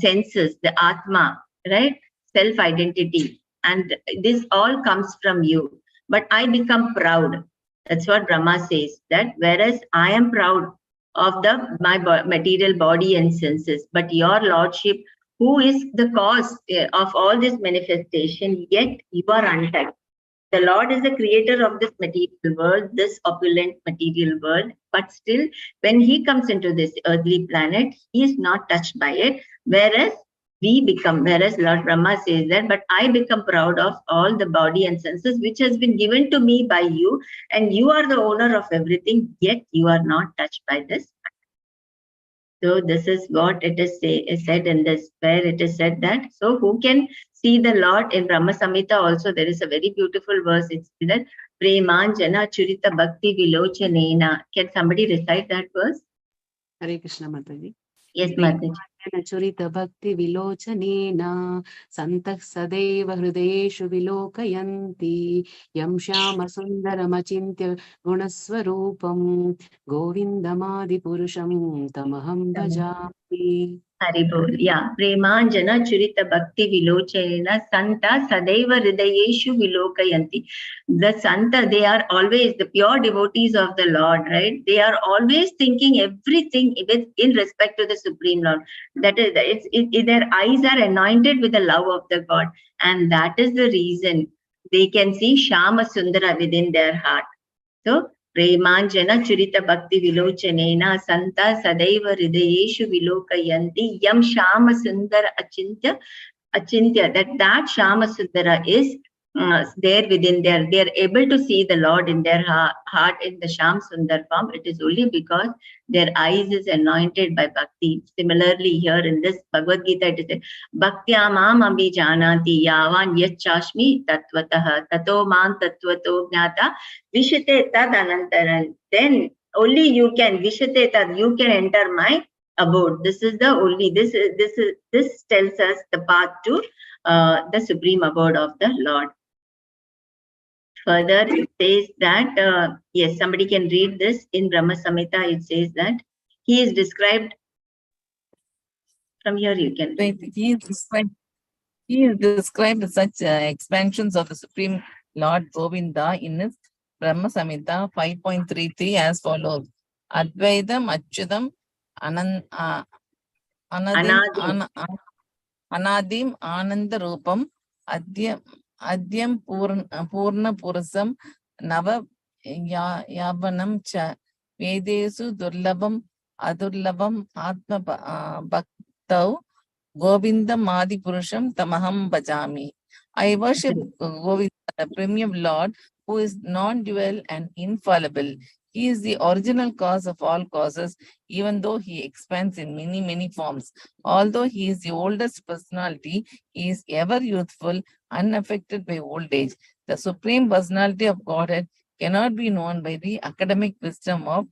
senses, the Atma, right? Self-identity. And this all comes from you. But I become proud. That's what Brahma says. That whereas I am proud of my material body and senses, but your Lordship, who is the cause of all this manifestation, yet you are untouched. The Lord is the creator of this material world, this opulent material world, but still when he comes into this earthly planet, he is not touched by it, whereas we become, whereas Lord Brahma says that, but I become proud of all the body and senses which has been given to me by you, and you are the owner of everything, yet you are not touched by this. So this is what it is said in this, where it is said that, so who can see the Lord? In Brahma Samhita also there is a very beautiful verse. It's that Premanjana Churita Bhakti Vilochanena. Can somebody recite that verse? Hare Krishna Mataji. Yes, Mataji. Churita Bhakti Vilochanena Santah Sadeva Hridayeshu Vilokayanti Yam Shyama Sundaramachintya Gunaswarupam Govindamadi Purusham Tamaham Bhajami. Haribol. Yeah. Premanjana Churita Bhakti Vilochanena Santa Sadeva Hridayeshu Vilokayanti. The Santa, they are always the pure devotees of the Lord, right? They are always thinking everything in respect to the Supreme Lord. That is, their eyes are anointed with the love of the God. And that is the reason they can see Shama Sundara within their heart. So, Premanjana Churita Bhakti Vilochanena Santa Sadaiva Hridayeshu Vilokayanti Yam Shama Sundara Achintya, that Shama Sundara is there within their, they are able to see the Lord in their heart in the Sham Sundar form. It is only because their eyes is anointed by Bhakti. Similarly, here in this Bhagavad Gita, it is said, Bhaktyamam abhijanati yavan yachashmi tatvatah tato man tatvato gnata vishate tad anantaran. Then only you can vishate tad, you can enter my abode. This is the only, this tells us the path to the supreme abode of the Lord. Further, it says that, yes, somebody can read this in Brahma Samhita. It says that he is described, from here you can read. He is described such expansions of the Supreme Lord Govinda in his Brahma Samhita 5.33 as follows. Advaitam Achyutam Anadim Ananda Rupam Adyam Purna Purasam Nava Yavanam Cha Vedesu Durlabam Adurlabam Atma Bhaktau Govinda Madi Purusham Tamaham Bhajami. I worship Govinda, the premium Lord, who is non-dual and infallible. He is the original cause of all causes, even though he expands in many, many forms. Although he is the oldest personality, he is ever youthful, unaffected by old age. The Supreme Personality of Godhead cannot be known by the academic wisdom of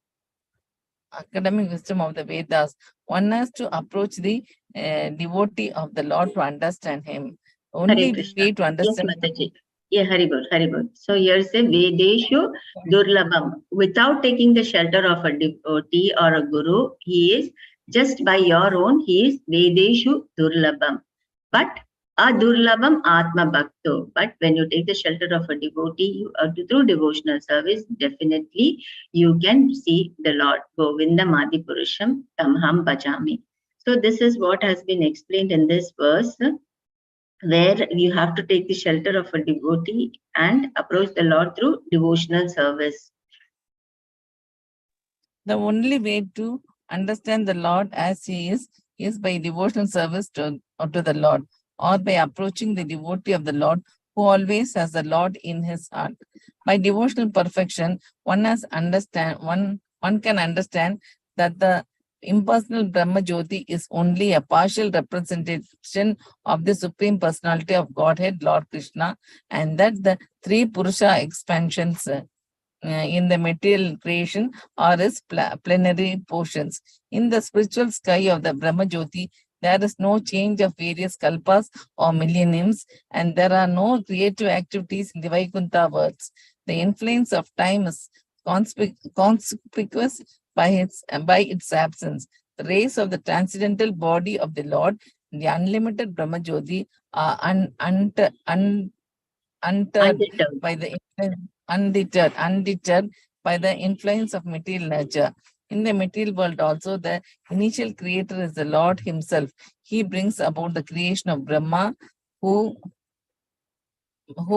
the Vedas. One has to approach the devotee of the Lord to understand him. Only way to understand. Yes, Mataji. Yeah, Haribol. So here say Vedeshu Durlabam. Without taking the shelter of a devotee or a guru, he is just by your own, he is Vedeshu Durlabam. But Adurlabam Atma Bhakto. But when you take the shelter of a devotee, through devotional service, definitely you can see the Lord. Govinda Madi Purusham Tamham Bhajami. So this is what has been explained in this verse, where you have to take the shelter of a devotee and approach the Lord through devotional service. The only way to understand the Lord as he is by devotional service to the Lord, or by approaching the devotee of the Lord who always has the Lord in his heart. By devotional perfection, one can understand that the impersonal Brahma Jyoti is only a partial representation of the Supreme Personality of Godhead, Lord Krishna, and that the three Purusha expansions in the material creation are his plenary portions. In the spiritual sky of the Brahma Jyoti, there is no change of various kalpas or millenniums, and there are no creative activities in the Vaikuntha worlds. The influence of time is conspicuous by its absence. The rays of the transcendental body of the Lord, the unlimited Brahma Jyoti, are undeterred by the influence of material nature. In the material world also, the initial creator is the Lord himself. He brings about the creation of Brahma, who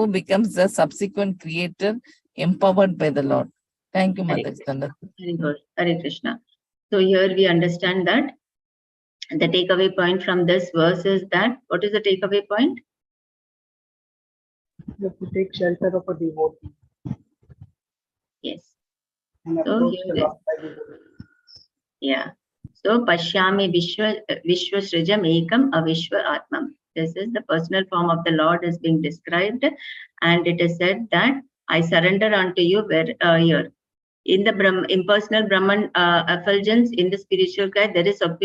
becomes the subsequent creator, empowered by the Lord. Thank you, Mataji. Very good. Hare Krishna. So here we understand that the takeaway point from this verse is that, what is the takeaway point? You have to take shelter of a devotee. Yes. And So approach here the is, Lord by devotee. yeah. So Pashyami Vishwa Srijam Ekam Avishwa Atmam. This is the personal form of the Lord is being described, and it is said that I surrender unto you where here. In the impersonal Brahman effulgence in the spiritual guide, there is no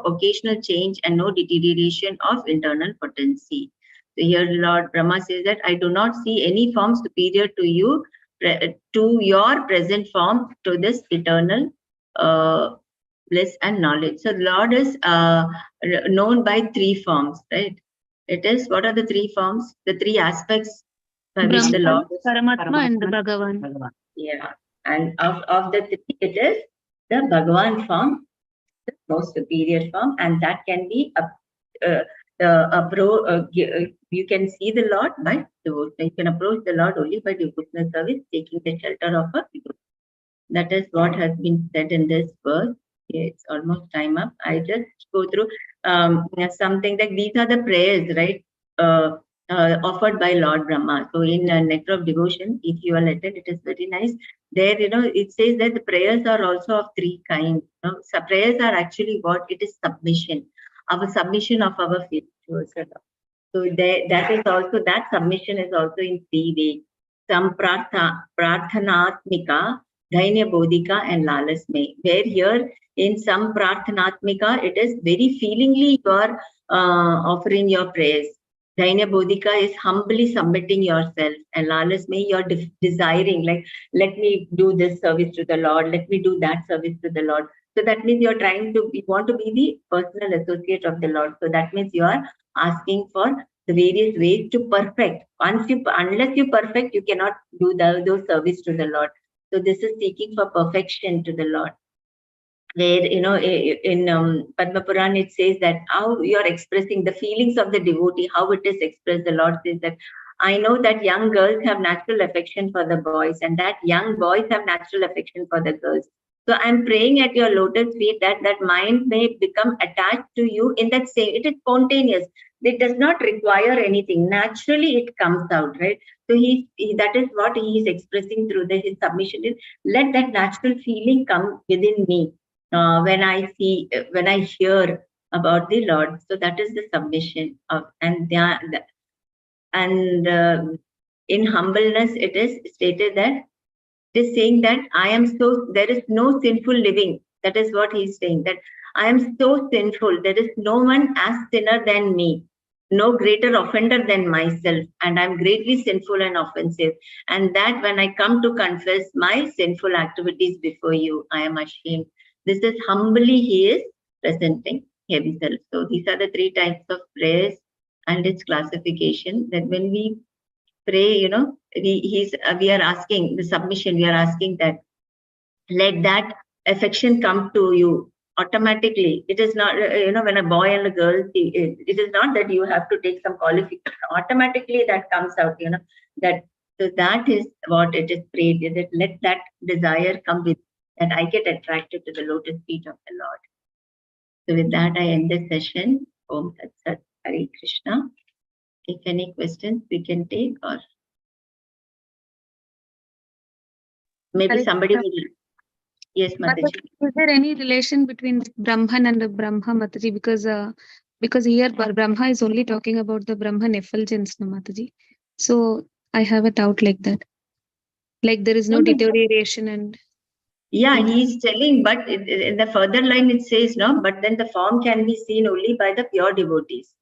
occasional change and no deterioration of internal potency. So here Lord Brahma says that I do not see any form superior to you, to your present form, to this eternal bliss and knowledge. So Lord is known by three forms, right? It is, what are the three forms? The three aspects by which the Lord is Paramatma and the Bhagavan. Yeah. And of the three, it is the Bhagavan form, the most superior form, and that can be you can see the Lord by devotion. You can approach the Lord only by devotional service, taking the shelter of a devotion. That is what has been said in this verse. Okay, it's almost time up. I just go through something like these are the prayers, right? Offered by Lord Brahma. So in Nectar of Devotion, if you are lettered, it is very nice. There, it says that the prayers are also of three kinds. So prayers are actually what? It is submission. Our submission of our faith towards the Lord. So that is also, that submission is also in three ways. Some prarthanatmika, Dhainya Bodhika, and Lalasme. Where here in some prarthanatmika, it is very feelingly you are offering your prayers. Dhainya Bodhika is humbly submitting yourself, and Lalasme, you're desiring, like, let me do this service to the Lord, let me do that service to the Lord. So that means you want to be the personal associate of the Lord. So that means you are asking for the various ways to perfect. Unless you perfect, you cannot do those service to the Lord. So this is seeking for perfection to the Lord. Where, in Padma Puran, it says that how you are expressing the feelings of the devotee, how it is expressed. The Lord says that I know that young girls have natural affection for the boys, and that young boys have natural affection for the girls. So I'm praying at your lotus feet that mind may become attached to you in that same, it is spontaneous. It does not require anything. Naturally, it comes out, right? So that is what he is expressing through his submission is, let that natural feeling come within me. When I hear about the Lord, so that is the submission of, and in humbleness, it is stated that it is saying that there is no sinful living. That is what he is saying, that I am so sinful. There is no one as sinner than me, no greater offender than myself, and I'm greatly sinful and offensive. And that when I come to confess my sinful activities before you, I am ashamed. This is humbly he is presenting himself. So these are the three types of prayers and its classification. That when we pray, we are asking the submission. We are asking that let that affection come to you automatically. It is not, when a boy and a girl, it is not that you have to take some qualification. Automatically that comes out, that. So that is what it is prayed, that let that desire come with, that I get attracted to the lotus feet of the Lord. So with that, I end this session. Om Tat Sat, Hare Krishna. If any questions we can take, or maybe somebody will. Yes, Mataji. Is there any relation between Brahman and the Brahma, Mataji? Because here Brahma is only talking about the Brahman effulgence, no, Mataji. So I have a doubt like that. Like there is no deterioration and. Yeah, he is telling, but in the further line it says, no, but then the form can be seen only by the pure devotees.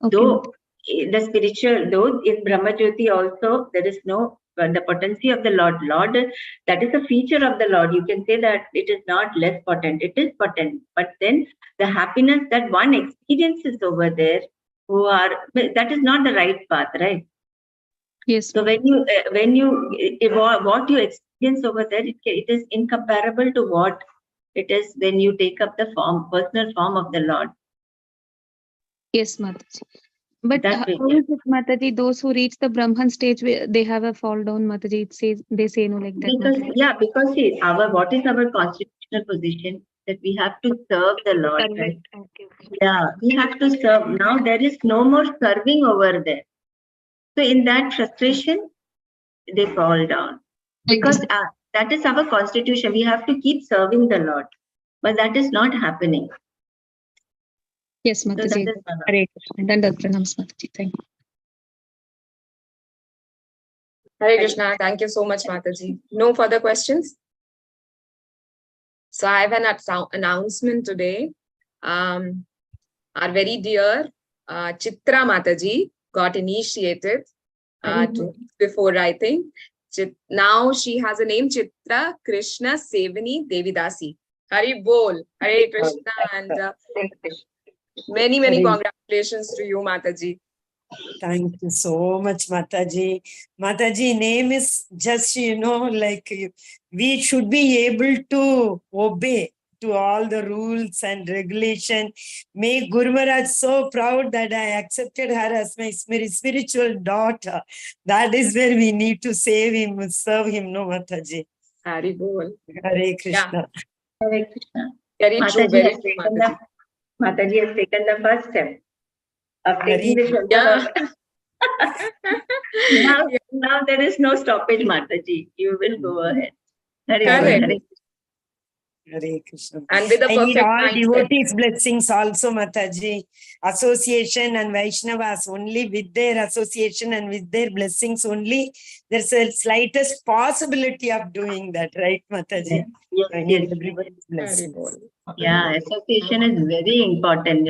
Okay. Though the spiritual, though in Brahmajyoti also there is no, the potency of the Lord, that is a feature of the Lord. You can say that it is not less potent, it is potent, but then the happiness that one experiences over there, that is not the right path, right? Yes. So what you experience over there, it is incomparable to what it is when you take up the personal form of the Lord. Yes, Mataji. But how is it, Mataji? Those who reach the Brahman stage, they have a fall down, Mataji. They say no like that. Because what is our constitutional position? that we have to serve the Lord. Right? Yeah, we have to serve. Now there is no more serving over there. So in that frustration, they fall down. Because that is our constitution. We have to keep serving the Lord. But that is not happening. Yes, Mataji. Hare Krishna. Dandavat pranams, Mataji. Thank you. Hare Krishna. Thank you so much, Mataji. No further questions? So I have an announcement today. Our very dear Chitra Mataji got initiated 2 weeks before, I think. Now she has a name, Chitra Krishna Sevani Devidasi. Hari Bol, Hare Krishna, and many congratulations to you, Mataji. Thank you so much, Mataji. Mataji, name is just, like we should be able to obey to all the rules and regulation. Make Guru Maharaj so proud that I accepted her as my spiritual daughter. That is where we need to save him, serve him, no, Mataji. Hari Bol. Hare Krishna. Yeah. Hare Krishna. Very true, very true, Mataji. Mataji has taken the first step of taking the shelter. Yeah. Now there is no stoppage, Mataji. You will go ahead. Correct. Hare Krishna. And with the I need perfect all mindset. devotees' blessings also, Mataji. Association and Vaishnavas, only with their association and with their blessings only, there's a slightest possibility of doing that, right, Mataji? Yes, I need everybody's blessings. Yeah, association is very important,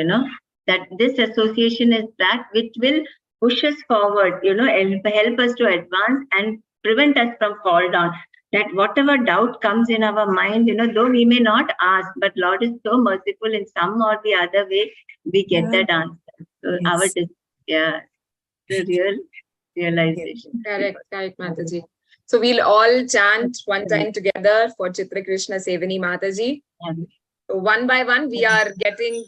that this association is that which will push us forward, help us to advance and prevent us from fall down. That whatever doubt comes in our mind, though we may not ask, but Lord is so merciful in some or the other way, we get that answer. So the real realization. Correct, Mataji. So we'll all chant one time together for Chitra Krishna Sevani Mataji. So one by one, we are getting,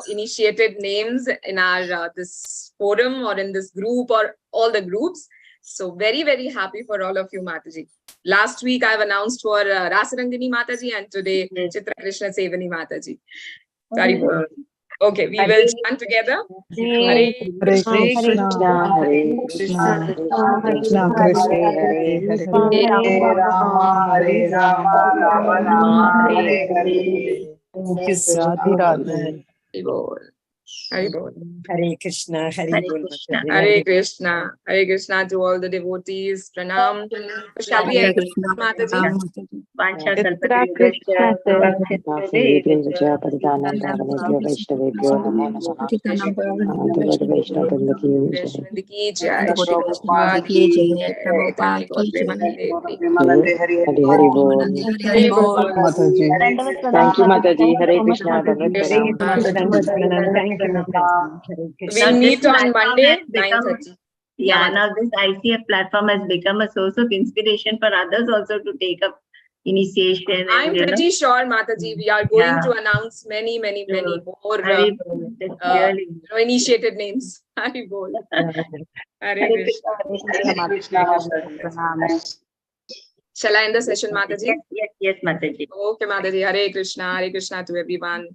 initiated names in our this forum or in this group or all the groups. So very, very happy for all of you, Mataji. Last week, I've announced for Rasarangini Mataji, and today, Chitra Krishna Sevani Mataji. Very good. Okay, we will chant together. Hare Krishna, Hare Krishna, Krishna Krishna, Hare Rama, Hare Rama, Rama Rama, Hare Hare. Thank you, Radhe Radhe. Hare Krishna, Hare Krishna. Hare Krishna, Hare Krishna to all the devotees. Pranam. Shall we end, Mataji? Thank you, Mataji. Hare Krishna. Thank you, Mataji. We'll meet on Monday, 9:30. Yeah, now this ICF platform has become a source of inspiration for others also to take up initiation. I'm pretty sure, Mataji, we are going to announce many more initiated names. Hari Bol. Hare Krishna. Shall I end the session, Mataji? Yes, Mataji. Okay, Mataji. Hare Krishna to everyone.